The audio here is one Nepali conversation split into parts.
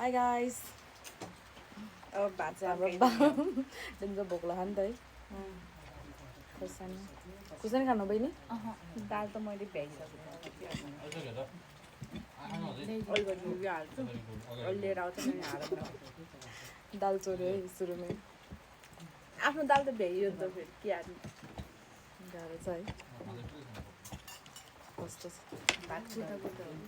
Hi guys. अब भात अब दिनको भोक लाग्यो नि त है खुर्सानी खानु बहिनी दाल त मैले भ्याइसकेँ हाल्छु लिएर आउँछ मैले हालेर दाल चोर्यो है सुरुमै आफ्नो दाल त भ्याइयो नि त फेरि के हाल्नु गाह्रो छ है कस्तो छ भात कुटा कुटा हुन्छ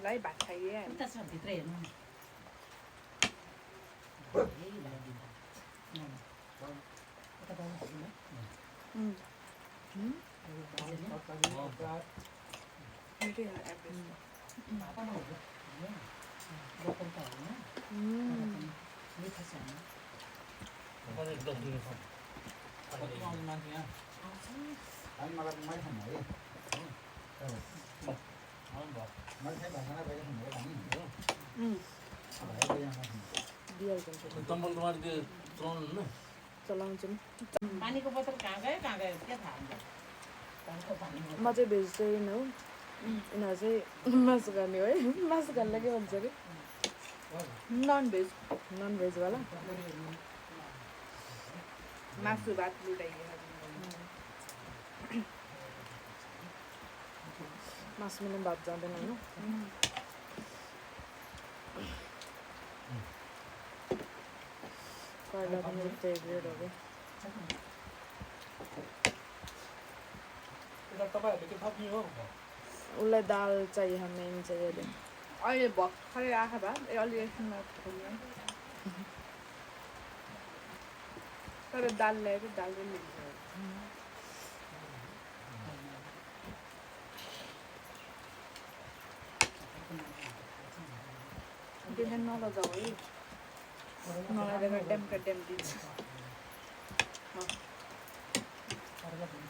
ल भात खाइए भित्र हेर्नु चलाउँछौँ पानीको बोतल कहाँ गयो के थाहा हुन्छ म चाहिँ भेजिटेरियन हो यिनीहरू चाहिँ मासु खाने हो है मासु खानेलाई के भन्छ अरे नन भेज नन भेजवाला मासु भात लुटाइयो मासु मिल्ने भात जाँदैन होइन कर्ला त मेरो फेभरेट हो कि उसलाई दाल चाहियो मेन चाहिँ अहिले अहिले भर्खरै आएको भए अलि एकछिनमा खोल्नु तर दाल ल्याएर दाल पनि लिन्छ त्यसले नलजाऊ है नलजाएर ड्याम दिन्छ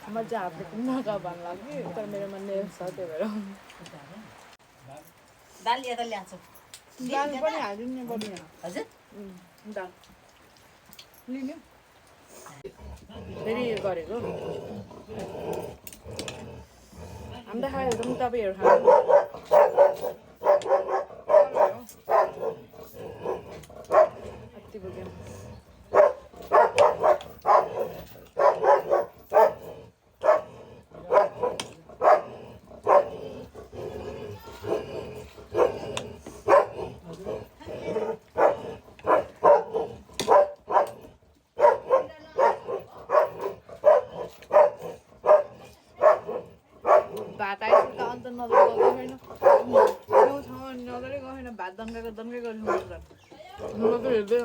म चाहिँ हातले नगा भन्नु लाग्यो तर मेरोमा नेल छ त्यही भएर दाल लिएर ल्याएको दाल पनि हालिदिनु पर्दैन हजुर दाल लिनु फेरि गरेको हामी त खायो पनि तपाईँहरू खानु कति पुग्यो भात आइसक्यो त अन्त नजर गएन ठाउँमा नजरै गएन भात दन्काएको गरिदिनु म त हेर्दै